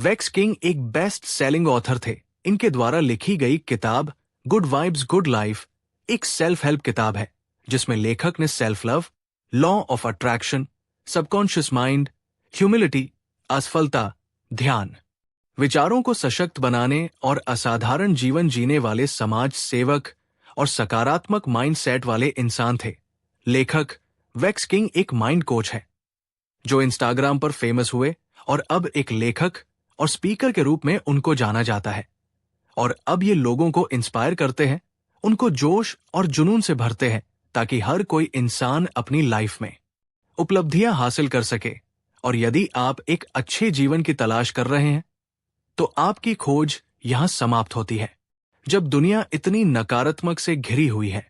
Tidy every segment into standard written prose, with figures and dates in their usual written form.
Wax king एक best selling author थे। इनके द्वारा लिखी गई किताब गुड वाइब्स गुड लाइफ एक सेल्फ हेल्प किताब है, जिसमें लेखक ने self love, law of attraction, subconscious mind, humility, असफलता, ध्यान, विचारों को सशक्त बनाने और असाधारण जीवन जीने वाले समाज सेवक और सकारात्मक माइंडसेट वाले इंसान थे। लेखक वेक्स किंग एक माइंड कोच है जो इंस्टाग्राम पर फेमस हुए और अब एक लेखक और स्पीकर के रूप में उनको जाना जाता है। और अब ये लोगों को इंस्पायर करते हैं, उनको जोश और जुनून से भरते हैं ताकि हर कोई इंसान अपनी लाइफ में उपलब्धियां हासिल कर सके। और यदि आप एक अच्छे जीवन की तलाश कर रहे हैं तो आपकी खोज यहां समाप्त होती है। जब दुनिया इतनी नकारात्मक से घिरी हुई है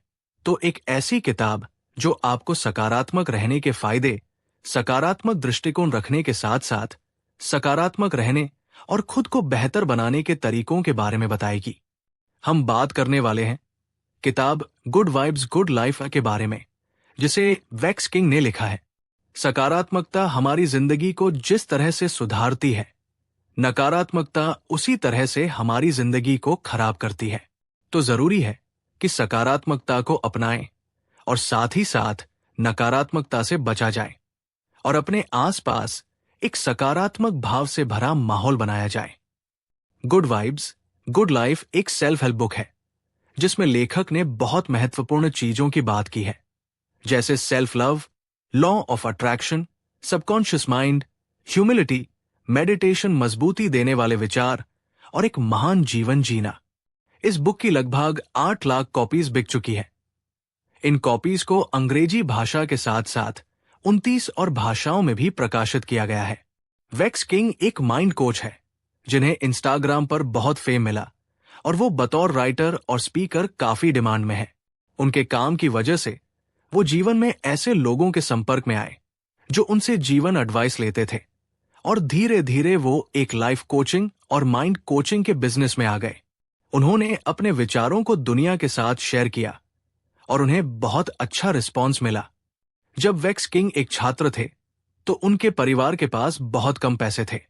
तो एक ऐसी किताब जो आपको सकारात्मक रहने के फायदे, सकारात्मक दृष्टिकोण रखने के साथ साथ सकारात्मक रहने और खुद को बेहतर बनाने के तरीकों के बारे में बताएगी। हम बात करने वाले हैं किताब गुड वाइब्स गुड लाइफ के बारे में, जिसे वेक्स किंग ने लिखा है। सकारात्मकता हमारी जिंदगी को जिस तरह से सुधारती है, नकारात्मकता उसी तरह से हमारी जिंदगी को खराब करती है। तो जरूरी है कि सकारात्मकता को अपनाएं और साथ ही साथ नकारात्मकता से बचा जाए और अपने आसपास एक सकारात्मक भाव से भरा माहौल बनाया जाए। गुड वाइब्स गुड लाइफ एक सेल्फ हेल्प बुक है जिसमें लेखक ने बहुत महत्वपूर्ण चीजों की बात की है, जैसे self love, law of attraction, subconscious mind, humility, meditation, मजबूती देने वाले विचार और एक महान जीवन जीना। इस बुक की लगभग 8 लाख कॉपीज बिक चुकी है। इन कॉपीज को अंग्रेजी भाषा के साथ साथ 29 और भाषाओं में भी प्रकाशित किया गया है। वेक्स किंग एक माइंड कोच है जिन्हें इंस्टाग्राम पर बहुत फेम मिला और वो बतौर राइटर और स्पीकर काफी डिमांड में है। उनके काम की वजह से वो जीवन में ऐसे लोगों के संपर्क में आए जो उनसे जीवन एडवाइस लेते थे और धीरे धीरे वो एक लाइफ कोचिंग और माइंड कोचिंग के बिजनेस में आ गए। उन्होंने अपने विचारों को दुनिया के साथ शेयर किया और उन्हें बहुत अच्छा रिस्पॉन्स मिला। जब वेक्स किंग एक छात्र थे तो उनके परिवार के पास बहुत कम पैसे थे,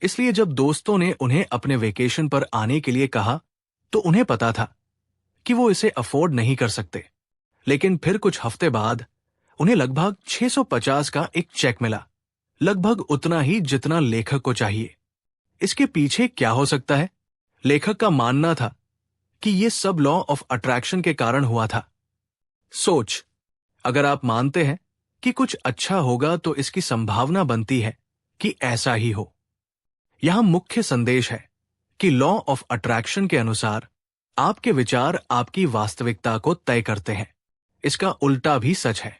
इसलिए जब दोस्तों ने उन्हें अपने वेकेशन पर आने के लिए कहा तो उन्हें पता था कि वो इसे अफोर्ड नहीं कर सकते। लेकिन फिर कुछ हफ्ते बाद उन्हें लगभग 650 का एक चेक मिला, लगभग उतना ही जितना लेखक को चाहिए। इसके पीछे क्या हो सकता है? लेखक का मानना था कि यह सब लॉ ऑफ अट्रैक्शन के कारण हुआ था। सोच, अगर आप मानते हैं कि कुछ अच्छा होगा तो इसकी संभावना बनती है कि ऐसा ही हो। यहां मुख्य संदेश है कि लॉ ऑफ अट्रैक्शन के अनुसार आपके विचार आपकी वास्तविकता को तय करते हैं। इसका उल्टा भी सच है।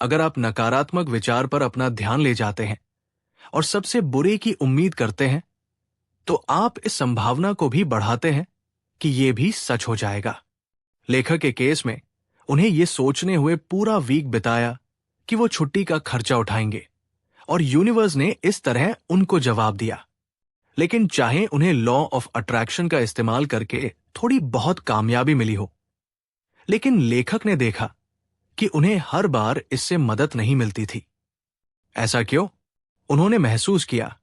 अगर आप नकारात्मक विचार पर अपना ध्यान ले जाते हैं और सबसे बुरे की उम्मीद करते हैं तो आप इस संभावना को भी बढ़ाते हैं कि यह भी सच हो जाएगा। लेखक के केस में उन्हें यह सोचने हुए पूरा वीक बिताया कि वो छुट्टी का खर्चा उठाएंगे और यूनिवर्स ने इस तरह उनको जवाब दिया। लेकिन चाहे उन्हें लॉ ऑफ अट्रैक्शन का इस्तेमाल करके थोड़ी बहुत कामयाबी मिली हो, लेकिन लेखक ने देखा कि उन्हें हर बार इससे मदद नहीं मिलती थी। ऐसा क्यों? उन्होंने महसूस किया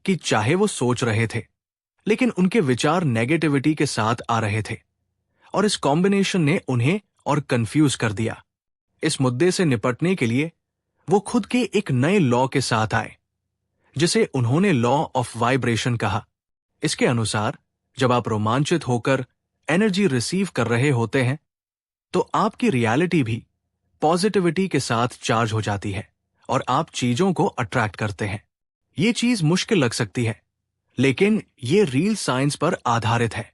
कि चाहे वो सोच रहे थे लेकिन उनके विचार नेगेटिविटी के साथ आ रहे थे और इस कॉम्बिनेशन ने उन्हें और कंफ्यूज कर दिया। इस मुद्दे से निपटने के लिए वो खुद के एक नए लॉ के साथ आए जिसे उन्होंने लॉ ऑफ वाइब्रेशन कहा। इसके अनुसार जब आप रोमांचित होकर एनर्जी रिसीव कर रहे होते हैं तो आपकी रियलिटी भी पॉजिटिविटी के साथ चार्ज हो जाती है और आप चीजों को अट्रैक्ट करते हैं। ये चीज मुश्किल लग सकती है, लेकिन ये रियल साइंस पर आधारित है।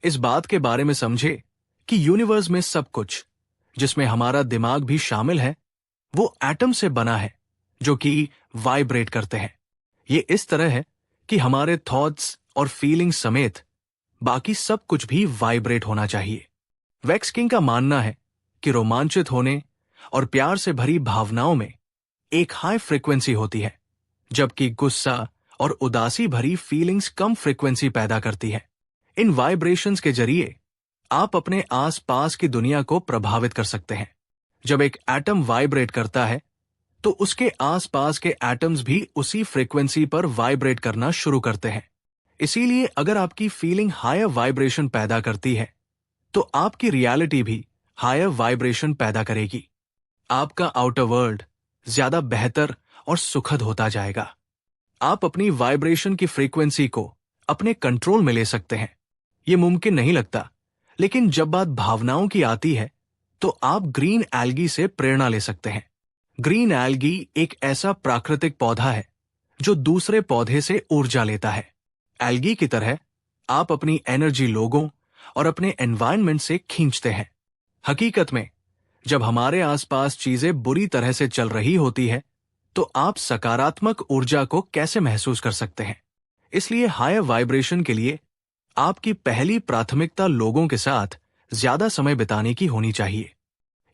इस बात के बारे में समझे कि यूनिवर्स में सब कुछ, जिसमें हमारा दिमाग भी शामिल है, वो एटम से बना है जो कि वाइब्रेट करते हैं। ये इस तरह है कि हमारे थॉट्स और फीलिंग्स समेत बाकी सब कुछ भी वाइब्रेट होना चाहिए। वेक्स किंग का मानना है कि रोमांचित होने और प्यार से भरी भावनाओं में एक हाई फ्रीक्वेंसी होती है, जबकि गुस्सा और उदासी भरी फीलिंग्स कम फ्रीक्वेंसी पैदा करती है। इन वाइब्रेशंस के जरिए आप अपने आसपास की दुनिया को प्रभावित कर सकते हैं। जब एक एटम वाइब्रेट करता है तो उसके आसपास के एटम्स भी उसी फ्रीक्वेंसी पर वाइब्रेट करना शुरू करते हैं। इसीलिए अगर आपकी फीलिंग हायर वाइब्रेशन पैदा करती है तो आपकी रियलिटी भी हायर वाइब्रेशन पैदा करेगी। आपका आउटर वर्ल्ड ज्यादा बेहतर और सुखद होता जाएगा। आप अपनी वाइब्रेशन की फ्रीक्वेंसी को अपने कंट्रोल में ले सकते हैं। यह मुमकिन नहीं लगता, लेकिन जब बात भावनाओं की आती है तो आप ग्रीन एल्गी से प्रेरणा ले सकते हैं। ग्रीन एल्गी एक ऐसा प्राकृतिक पौधा है जो दूसरे पौधे से ऊर्जा लेता है। एल्गी की तरह आप अपनी एनर्जी लोगों और अपने एनवायरनमेंट से खींचते हैं। हकीकत में जब हमारे आसपास चीजें बुरी तरह से चल रही होती है तो आप सकारात्मक ऊर्जा को कैसे महसूस कर सकते हैं। इसलिए हायर वाइब्रेशन के लिए आपकी पहली प्राथमिकता लोगों के साथ ज्यादा समय बिताने की होनी चाहिए।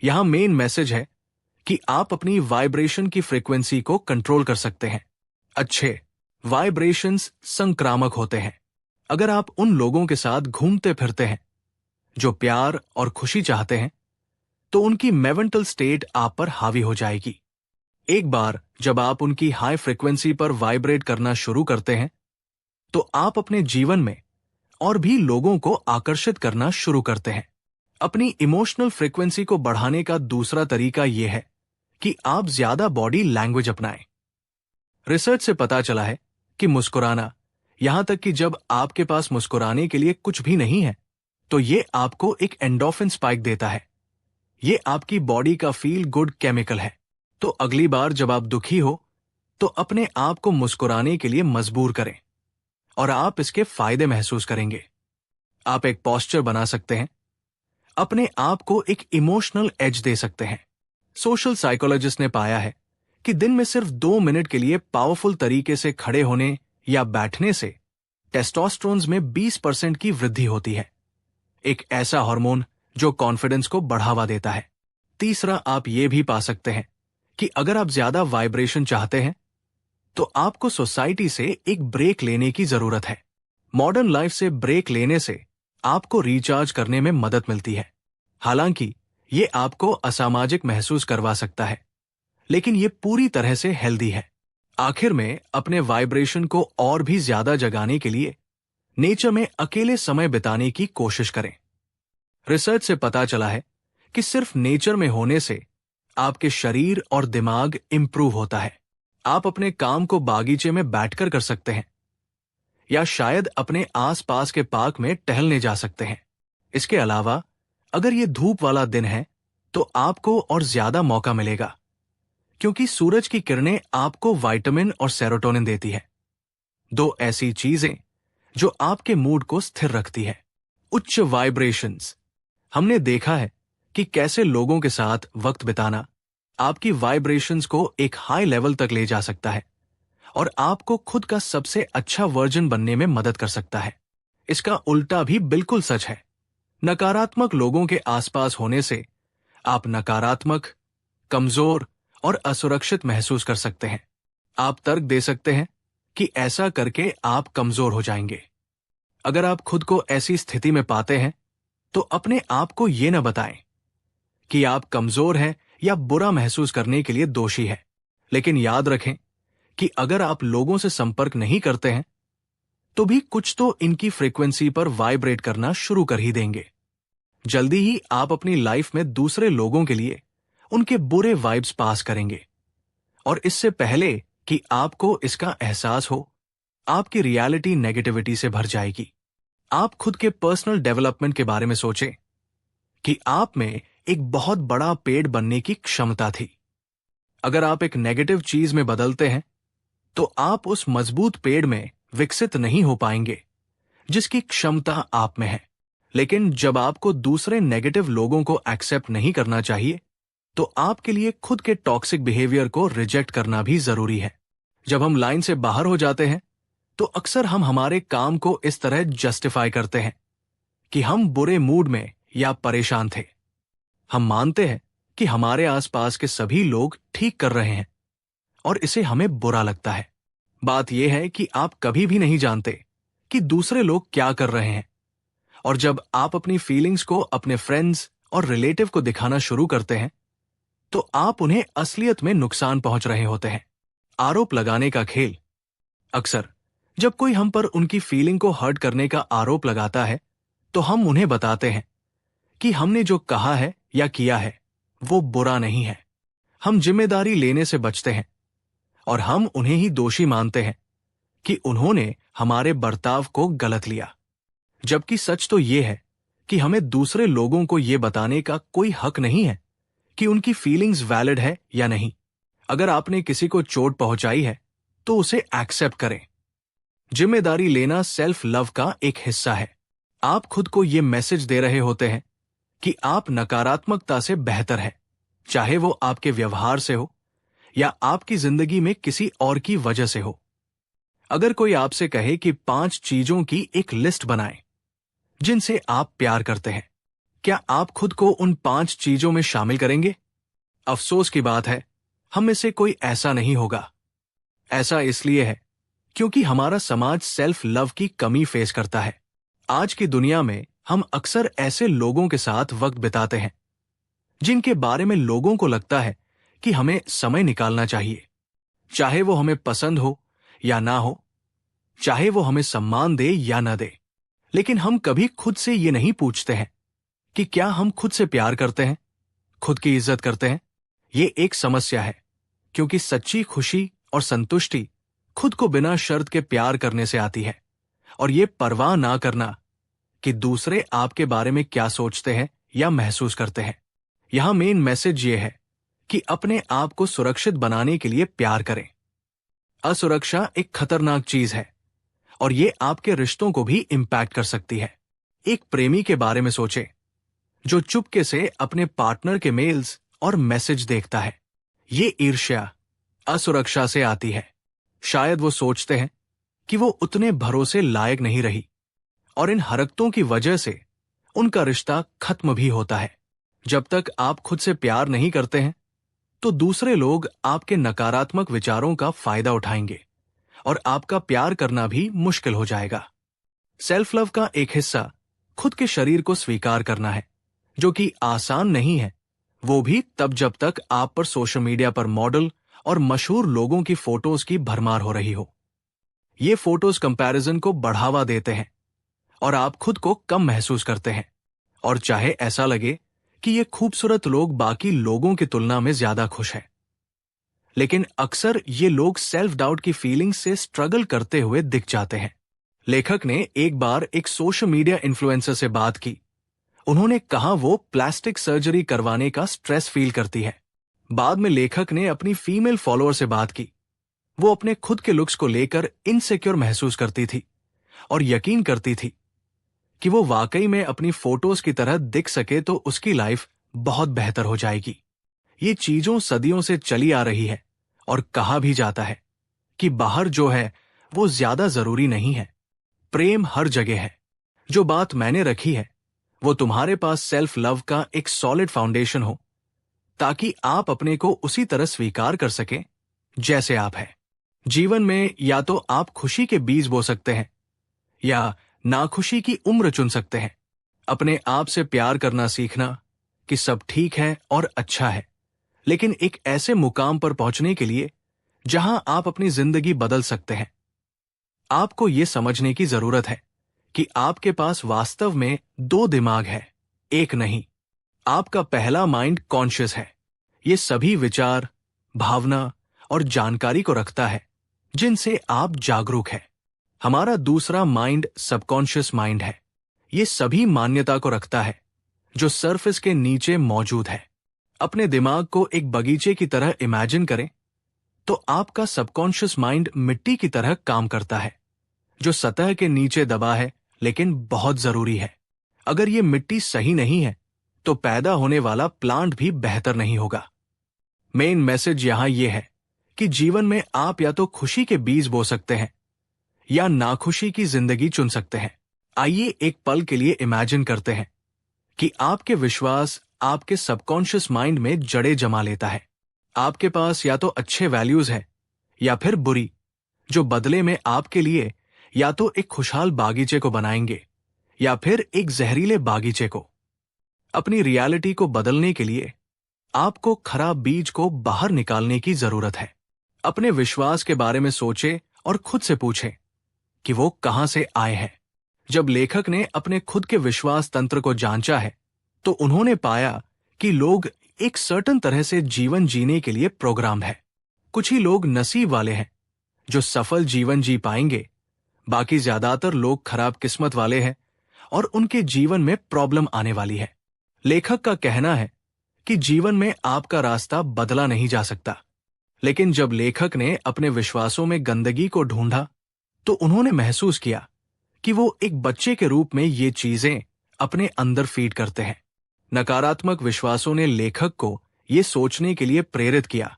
यहां मेन मैसेज है कि आप अपनी वाइब्रेशन की फ्रीक्वेंसी को कंट्रोल कर सकते हैं। अच्छे वाइब्रेशंस संक्रामक होते हैं। अगर आप उन लोगों के साथ घूमते फिरते हैं जो प्यार और खुशी चाहते हैं तो उनकी मेंटल स्टेट आप पर हावी हो जाएगी। एक बार जब आप उनकी हाई फ्रीक्वेंसी पर वाइब्रेट करना शुरू करते हैं तो आप अपने जीवन में और भी लोगों को आकर्षित करना शुरू करते हैं। अपनी इमोशनल फ्रीक्वेंसी को बढ़ाने का दूसरा तरीका यह है कि आप ज्यादा बॉडी लैंग्वेज अपनाएं। रिसर्च से पता चला है कि मुस्कुराना, यहां तक कि जब आपके पास मुस्कुराने के लिए कुछ भी नहीं है, तो यह आपको एक एंडोर्फिन स्पाइक देता है। यह आपकी बॉडी का फील गुड केमिकल है। तो अगली बार जब आप दुखी हो तो अपने आप को मुस्कुराने के लिए मजबूर करें और आप इसके फायदे महसूस करेंगे। आप एक पोस्चर बना सकते हैं, अपने आप को एक इमोशनल एज दे सकते हैं। सोशल साइकोलॉजिस्ट ने पाया है कि दिन में सिर्फ 2 मिनट के लिए पावरफुल तरीके से खड़े होने या बैठने से टेस्टोस्टेरोन में 20% की वृद्धि होती है, एक ऐसा हार्मोन जो कॉन्फिडेंस को बढ़ावा देता है। तीसरा, आप ये भी पा सकते हैं कि अगर आप ज्यादा वाइब्रेशन चाहते हैं तो आपको सोसाइटी से एक ब्रेक लेने की जरूरत है। मॉडर्न लाइफ से ब्रेक लेने से आपको रिचार्ज करने में मदद मिलती है। हालांकि ये आपको असामाजिक महसूस करवा सकता है, लेकिन ये पूरी तरह से हेल्दी है। आखिर में अपने वाइब्रेशन को और भी ज्यादा जगाने के लिए नेचर में अकेले समय बिताने की कोशिश करें। रिसर्च से पता चला है कि सिर्फ नेचर में होने से आपके शरीर और दिमाग इंप्रूव होता है। आप अपने काम को बागीचे में बैठकर कर सकते हैं या शायद अपने आसपास के पार्क में टहलने जा सकते हैं। इसके अलावा अगर ये धूप वाला दिन है तो आपको और ज्यादा मौका मिलेगा, क्योंकि सूरज की किरणें आपको विटामिन और सेरोटोनिन देती है, 2 ऐसी चीजें जो आपके मूड को स्थिर रखती है। उच्च वाइब्रेशंस। हमने देखा है कि कैसे लोगों के साथ वक्त बिताना आपकी वाइब्रेशंस को एक हाई लेवल तक ले जा सकता है और आपको खुद का सबसे अच्छा वर्जन बनने में मदद कर सकता है। इसका उल्टा भी बिल्कुल सच है। नकारात्मक लोगों के आसपास होने से आप नकारात्मक, कमजोर और असुरक्षित महसूस कर सकते हैं। आप तर्क दे सकते हैं कि ऐसा करके आप कमजोर हो जाएंगे। अगर आप खुद को ऐसी स्थिति में पाते हैं तो अपने आप को यह न बताएं कि आप कमजोर हैं या बुरा महसूस करने के लिए दोषी हैं। लेकिन याद रखें कि अगर आप लोगों से संपर्क नहीं करते हैं तो भी कुछ तो इनकी फ्रीक्वेंसी पर वाइब्रेट करना शुरू कर ही देंगे। जल्दी ही आप अपनी लाइफ में दूसरे लोगों के लिए उनके बुरे वाइब्स पास करेंगे, और इससे पहले कि आपको इसका एहसास हो, आपकी रियलिटी नेगेटिविटी से भर जाएगी। आप खुद के पर्सनल डेवलपमेंट के बारे में सोचें कि आप में एक बहुत बड़ा पेड़ बनने की क्षमता थी। अगर आप एक नेगेटिव चीज में बदलते हैं तो आप उस मजबूत पेड़ में विकसित नहीं हो पाएंगे जिसकी क्षमता आप में है। लेकिन जब आपको दूसरे नेगेटिव लोगों को एक्सेप्ट नहीं करना चाहिए तो आपके लिए खुद के टॉक्सिक बिहेवियर को रिजेक्ट करना भी जरूरी है। जब हम लाइन से बाहर हो जाते हैं तो अक्सर हम हमारे काम को इस तरह जस्टिफाई करते हैं कि हम बुरे मूड में या परेशान थे। हम मानते हैं कि हमारे आसपास के सभी लोग ठीक कर रहे हैं और इसे हमें बुरा लगता है। बात यह है कि आप कभी भी नहीं जानते कि दूसरे लोग क्या कर रहे हैं, और जब आप अपनी फीलिंग्स को अपने फ्रेंड्स और रिलेटिव को दिखाना शुरू करते हैं तो आप उन्हें असलियत में नुकसान पहुंच रहे होते हैं। आरोप लगाने का खेल। अक्सर जब कोई हम पर उनकी फीलिंग को हर्ट करने का आरोप लगाता है तो हम उन्हें बताते हैं कि हमने जो कहा है या किया है वो बुरा नहीं है। हम जिम्मेदारी लेने से बचते हैं और हम उन्हें ही दोषी मानते हैं कि उन्होंने हमारे बर्ताव को गलत लिया। जबकि सच तो ये है कि हमें दूसरे लोगों को ये बताने का कोई हक नहीं है कि उनकी फीलिंग्स वैलिड है या नहीं। अगर आपने किसी को चोट पहुंचाई है तो उसे एक्सेप्ट करें। जिम्मेदारी लेना सेल्फ लव का एक हिस्सा है। आप खुद को यह मैसेज दे रहे होते हैं कि आप नकारात्मकता से बेहतर हैं, चाहे वो आपके व्यवहार से हो या आपकी जिंदगी में किसी और की वजह से हो। अगर कोई आपसे कहे कि 5 चीजों की एक लिस्ट बनाएं जिनसे आप प्यार करते हैं, क्या आप खुद को उन 5 चीजों में शामिल करेंगे? अफसोस की बात है, हम में से कोई ऐसा नहीं होगा। ऐसा इसलिए है क्योंकि हमारा समाज सेल्फ लव की कमी फेस करता है। आज की दुनिया में हम अक्सर ऐसे लोगों के साथ वक्त बिताते हैं जिनके बारे में लोगों को लगता है कि हमें समय निकालना चाहिए, चाहे वो हमें पसंद हो या ना हो, चाहे वो हमें सम्मान दे या न दे। लेकिन हम कभी खुद से ये नहीं पूछते हैं कि क्या हम खुद से प्यार करते हैं, खुद की इज्जत करते हैं। ये एक समस्या है क्योंकि सच्ची खुशी और संतुष्टि खुद को बिना शर्त के प्यार करने से आती है और ये परवाह ना करना कि दूसरे आपके बारे में क्या सोचते हैं या महसूस करते हैं। यहां मेन मैसेज ये है कि अपने आप को सुरक्षित बनाने के लिए प्यार करें। असुरक्षा एक खतरनाक चीज है और ये आपके रिश्तों को भी इंपैक्ट कर सकती है। एक प्रेमी के बारे में सोचे जो चुपके से अपने पार्टनर के मेल्स और मैसेज देखता है। ये ईर्ष्या असुरक्षा से आती है। शायद वो सोचते हैं कि वो उतने भरोसे लायक नहीं रही और इन हरकतों की वजह से उनका रिश्ता खत्म भी होता है। जब तक आप खुद से प्यार नहीं करते हैं तो दूसरे लोग आपके नकारात्मक विचारों का फायदा उठाएंगे और आपका प्यार करना भी मुश्किल हो जाएगा। सेल्फ लव का एक हिस्सा खुद के शरीर को स्वीकार करना है, जो कि आसान नहीं है, वो भी तब जब तक आप पर सोशल मीडिया पर मॉडल और मशहूर लोगों की फोटोज की भरमार हो रही हो। ये फोटोज कंपैरिजन को बढ़ावा देते हैं और आप खुद को कम महसूस करते हैं। और चाहे ऐसा लगे कि ये खूबसूरत लोग बाकी लोगों की तुलना में ज्यादा खुश हैं, लेकिन अक्सर ये लोग सेल्फ डाउट की फीलिंग से स्ट्रगल करते हुए दिख जाते हैं। लेखक ने एक बार एक सोशल मीडिया इन्फ्लुएंसर से बात की। उन्होंने कहा वो प्लास्टिक सर्जरी करवाने का स्ट्रेस फील करती है। बाद में लेखक ने अपनी फीमेल फॉलोअर से बात की। वो अपने खुद के लुक्स को लेकर इनसिक्योर महसूस करती थी और यकीन करती थी कि वो वाकई में अपनी फोटोज की तरह दिख सके तो उसकी लाइफ बहुत बेहतर हो जाएगी। ये चीजों सदियों से चली आ रही है और कहा भी जाता है कि बाहर जो है वो ज्यादा जरूरी नहीं है। प्रेम हर जगह है। जो बात मैंने रखी है वो तुम्हारे पास सेल्फ लव का एक सॉलिड फाउंडेशन हो, ताकि आप अपने को उसी तरह स्वीकार कर सकें जैसे आप हैं। जीवन में या तो आप खुशी के बीज बो सकते हैं या नाखुशी की उम्र चुन सकते हैं। अपने आप से प्यार करना सीखना कि सब ठीक है और अच्छा है, लेकिन एक ऐसे मुकाम पर पहुंचने के लिए जहां आप अपनी जिंदगी बदल सकते हैं। आपको यह समझने की जरूरत है कि आपके पास वास्तव में 2 दिमाग है, एक नहीं। आपका पहला माइंड कॉन्शियस है। ये सभी विचार, भावना और जानकारी को रखता है जिनसे आप जागरूक हैं। हमारा दूसरा माइंड सबकॉन्शियस माइंड है। ये सभी मान्यता को रखता है जो सरफेस के नीचे मौजूद है। अपने दिमाग को एक बगीचे की तरह इमेजिन करें तो आपका सबकॉन्शियस माइंड मिट्टी की तरह काम करता है, जो सतह के नीचे दबा है लेकिन बहुत जरूरी है। अगर ये मिट्टी सही नहीं है तो पैदा होने वाला प्लांट भी बेहतर नहीं होगा। मेन मैसेज यहां यह है कि जीवन में आप या तो खुशी के बीज बो सकते हैं या नाखुशी की जिंदगी चुन सकते हैं। आइए एक पल के लिए इमेजिन करते हैं कि आपके विश्वास आपके सबकॉन्शियस माइंड में जड़ें जमा लेता है। आपके पास या तो अच्छे वैल्यूज हैं या फिर बुरी, जो बदले में आपके लिए या तो एक खुशहाल बागीचे को बनाएंगे या फिर एक जहरीले बागीचे को। अपनी रियलिटी को बदलने के लिए आपको खराब बीज को बाहर निकालने की जरूरत है। अपने विश्वास के बारे में सोचें और खुद से पूछें, कि वो कहां से आए हैं। जब लेखक ने अपने खुद के विश्वास तंत्र को जांचा है तो उन्होंने पाया कि लोग एक सर्टेन तरह से जीवन जीने के लिए प्रोग्राम्ड है। कुछ ही लोग नसीब वाले हैं जो सफल जीवन जी पाएंगे, बाकी ज्यादातर लोग खराब किस्मत वाले हैं और उनके जीवन में प्रॉब्लम आने वाली है। लेखक का कहना है कि जीवन में आपका रास्ता बदला नहीं जा सकता, लेकिन जब लेखक ने अपने विश्वासों में गंदगी को ढूंढा तो उन्होंने महसूस किया कि वो एक बच्चे के रूप में ये चीजें अपने अंदर फीड करते हैं। नकारात्मक विश्वासों ने लेखक को ये सोचने के लिए प्रेरित किया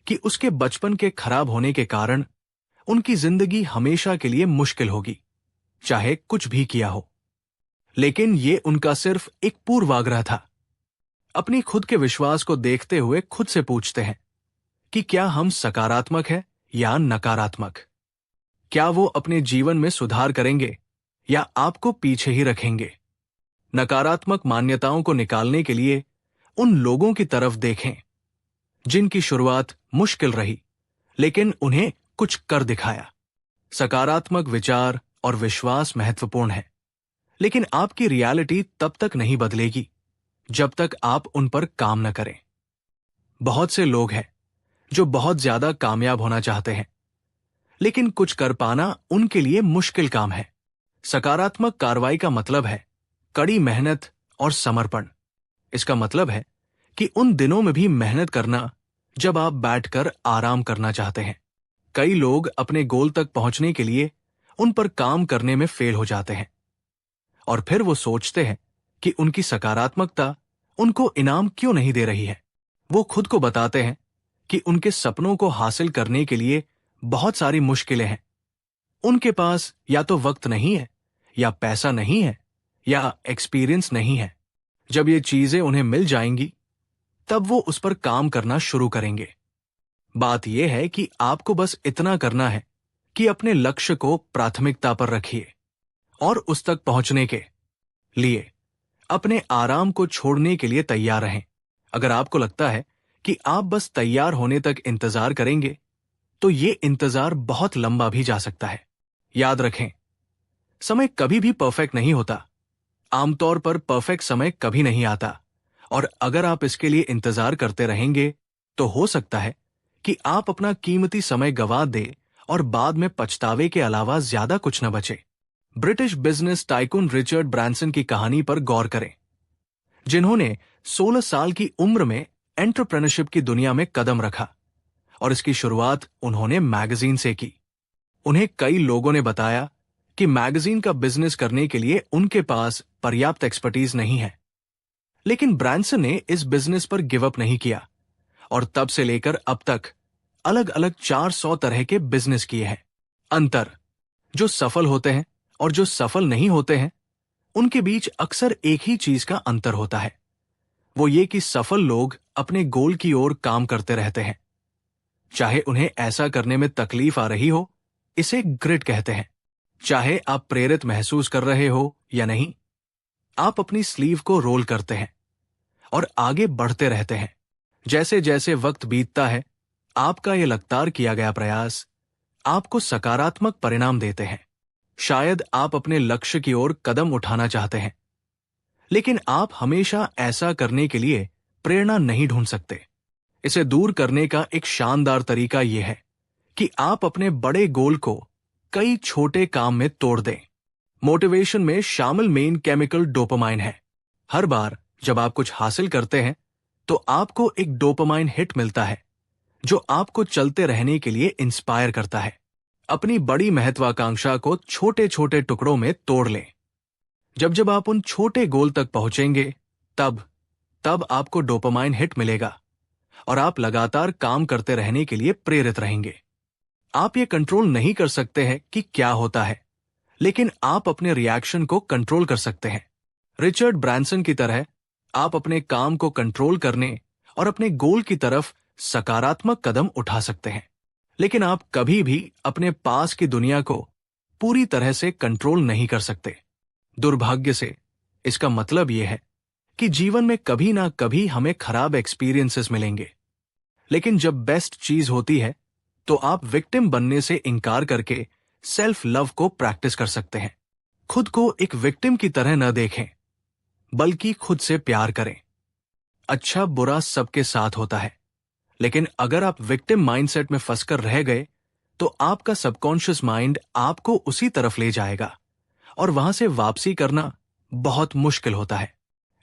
कि उसके बचपन के खराब होने के कारण उनकी जिंदगी हमेशा के लिए मुश्किल होगी, चाहे कुछ भी किया हो। लेकिन ये उनका सिर्फ एक पूर्वाग्रह था। अपनी खुद के विश्वास को देखते हुए खुद से पूछते हैं कि क्या हम सकारात्मक हैं या नकारात्मक? क्या वो अपने जीवन में सुधार करेंगे या आपको पीछे ही रखेंगे? नकारात्मक मान्यताओं को निकालने के लिए उन लोगों की तरफ देखें जिनकी शुरुआत मुश्किल रही, लेकिन उन्हें कुछ कर दिखाया। सकारात्मक विचार और विश्वास महत्वपूर्ण है, लेकिन आपकी रियलिटी तब तक नहीं बदलेगी जब तक आप उन पर काम न करें। बहुत से लोग हैं जो बहुत ज्यादा कामयाब होना चाहते हैं, लेकिन कुछ कर पाना उनके लिए मुश्किल काम है। सकारात्मक कार्रवाई का मतलब है कड़ी मेहनत और समर्पण। इसका मतलब है कि उन दिनों में भी मेहनत करना जब आप बैठकर आराम करना चाहते हैं। कई लोग अपने गोल तक पहुंचने के लिए उन पर काम करने में फेल हो जाते हैं और फिर वो सोचते हैं कि उनकी सकारात्मकता उनको इनाम क्यों नहीं दे रही है। वो खुद को बताते हैं कि उनके सपनों को हासिल करने के लिए बहुत सारी मुश्किलें हैं। उनके पास या तो वक्त नहीं है, या पैसा नहीं है, या एक्सपीरियंस नहीं है। जब ये चीजें उन्हें मिल जाएंगी तब वो उस पर काम करना शुरू करेंगे। बात यह है कि आपको बस इतना करना है कि अपने लक्ष्य को प्राथमिकता पर रखिए और उस तक पहुंचने के लिए अपने आराम को छोड़ने के लिए तैयार रहें। अगर आपको लगता है कि आप बस तैयार होने तक इंतजार करेंगे तो ये इंतजार बहुत लंबा भी जा सकता है। याद रखें, समय कभी भी परफेक्ट नहीं होता। आमतौर पर परफेक्ट समय कभी नहीं आता, और अगर आप इसके लिए इंतजार करते रहेंगे तो हो सकता है कि आप अपना कीमती समय गंवा दें और बाद में पछतावे के अलावा ज्यादा कुछ न बचे। British business tycoon Richard Branson की कहानी पर गौर करें, जिन्होंने 16 साल की उम्र में एंटरप्रेन्योरशिप की दुनिया में कदम रखा और इसकी शुरुआत उन्होंने मैगजीन से की। उन्हें कई लोगों ने बताया कि मैगजीन का बिजनेस करने के लिए उनके पास पर्याप्त एक्सपर्टीज नहीं है, लेकिन ब्रांसन ने इस बिजनेस पर गिव अप नहीं किया और तब से लेकर अब तक अलग अलग 400 तरह के बिजनेस किए हैं। अंतर, जो सफल होते हैं और जो सफल नहीं होते हैं, उनके बीच अक्सर एक ही चीज का अंतर होता है। वो ये कि सफल लोग अपने गोल की ओर काम करते रहते हैं, चाहे उन्हें ऐसा करने में तकलीफ आ रही हो। इसे ग्रिट कहते हैं। चाहे आप प्रेरित महसूस कर रहे हो या नहीं, आप अपनी स्लीव को रोल करते हैं और आगे बढ़ते रहते हैं। जैसे जैसे वक्त बीतता है, आपका यह लगातार किया गया प्रयास आपको सकारात्मक परिणाम देते हैं। शायद आप अपने लक्ष्य की ओर कदम उठाना चाहते हैं, लेकिन आप हमेशा ऐसा करने के लिए प्रेरणा नहीं ढूंढ सकते। इसे दूर करने का एक शानदार तरीका यह है कि आप अपने बड़े गोल को कई छोटे काम में तोड़ दें। मोटिवेशन में शामिल मेन केमिकल डोपामाइन है। हर बार जब आप कुछ हासिल करते हैं तो आपको एक डोपामाइन हिट मिलता है जो आपको चलते रहने के लिए इंस्पायर करता है। अपनी बड़ी महत्वाकांक्षा को छोटे छोटे टुकड़ों में तोड़ लें। जब जब आप उन छोटे गोल तक पहुंचेंगे तब आपको डोपामाइन हिट मिलेगा और आप लगातार काम करते रहने के लिए प्रेरित रहेंगे। आप ये कंट्रोल नहीं कर सकते हैं कि क्या होता है, लेकिन आप अपने रिएक्शन को कंट्रोल कर सकते हैं। रिचर्ड ब्रांसन की तरह आप अपने काम को कंट्रोल करने और अपने गोल की तरफ सकारात्मक कदम उठा सकते हैं, लेकिन आप कभी भी अपने पास की दुनिया को पूरी तरह से कंट्रोल नहीं कर सकते। दुर्भाग्य से इसका मतलब यह है कि जीवन में कभी ना कभी हमें खराब एक्सपीरियंसेस मिलेंगे, लेकिन जब बेस्ट चीज होती है तो आप विक्टिम बनने से इनकार करके सेल्फ लव को प्रैक्टिस कर सकते हैं। खुद को एक विक्टिम की तरह न देखें, बल्कि खुद से प्यार करें। अच्छा बुरा सबके साथ होता है, लेकिन अगर आप विक्टिम माइंडसेट में फंसकर रह गए तो आपका सबकॉन्शियस माइंड आपको उसी तरफ ले जाएगा और वहां से वापसी करना बहुत मुश्किल होता है।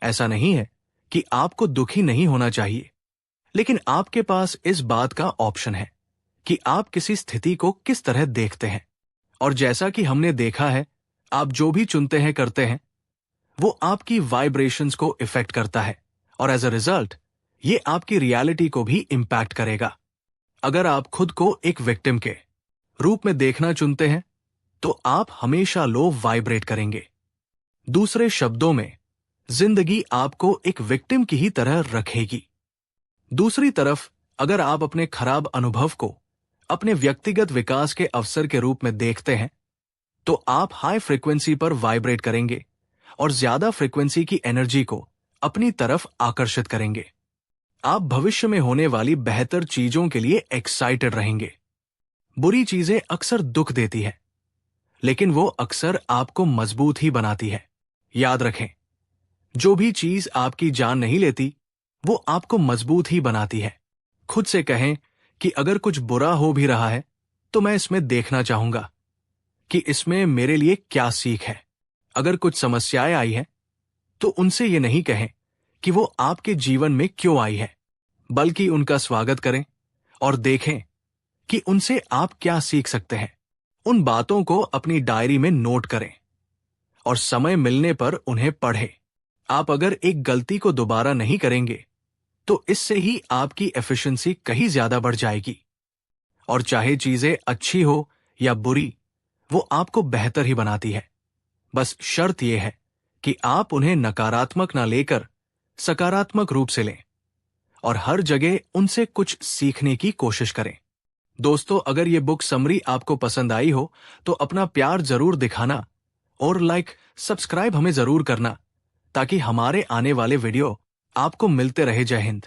ऐसा नहीं है कि आपको दुखी नहीं होना चाहिए, लेकिन आपके पास इस बात का ऑप्शन है कि आप किसी स्थिति को किस तरह देखते हैं। और जैसा कि हमने देखा है, आप जो भी चुनते हैं करते हैं, वो आपकी वाइब्रेशंस को इफेक्ट करता है और एज अ रिजल्ट ये आपकी रियलिटी को भी इंपैक्ट करेगा। अगर आप खुद को एक विक्टिम के रूप में देखना चुनते हैं तो आप हमेशा लो वाइब्रेट करेंगे। दूसरे शब्दों में, जिंदगी आपको एक विक्टिम की ही तरह रखेगी। दूसरी तरफ, अगर आप अपने खराब अनुभव को अपने व्यक्तिगत विकास के अवसर के रूप में देखते हैं तो आप हाई फ्रीक्वेंसी पर वाइब्रेट करेंगे और ज्यादा फ्रीक्वेंसी की एनर्जी को अपनी तरफ आकर्षित करेंगे। आप भविष्य में होने वाली बेहतर चीजों के लिए एक्साइटेड रहेंगे। बुरी चीजें अक्सर दुख देती है, लेकिन वो अक्सर आपको मजबूत ही बनाती है। याद रखें, जो भी चीज आपकी जान नहीं लेती वो आपको मजबूत ही बनाती है। खुद से कहें कि अगर कुछ बुरा हो भी रहा है तो मैं इसमें देखना चाहूंगा कि इसमें मेरे लिए क्या सीख है। अगर कुछ समस्याएं आई है तो उनसे ये नहीं कहें कि वो आपके जीवन में क्यों आई है, बल्कि उनका स्वागत करें और देखें कि उनसे आप क्या सीख सकते हैं। उन बातों को अपनी डायरी में नोट करें और समय मिलने पर उन्हें पढ़ें। आप अगर एक गलती को दोबारा नहीं करेंगे तो इससे ही आपकी एफिशिएंसी कहीं ज्यादा बढ़ जाएगी। और चाहे चीजें अच्छी हो या बुरी, वो आपको बेहतर ही बनाती है। बस शर्त यह है कि आप उन्हें नकारात्मक ना लेकर सकारात्मक रूप से लें और हर जगह उनसे कुछ सीखने की कोशिश करें। दोस्तों, अगर ये बुक समरी आपको पसंद आई हो तो अपना प्यार जरूर दिखाना और लाइक सब्सक्राइब हमें जरूर करना, ताकि हमारे आने वाले वीडियो आपको मिलते रहे। जय हिंद।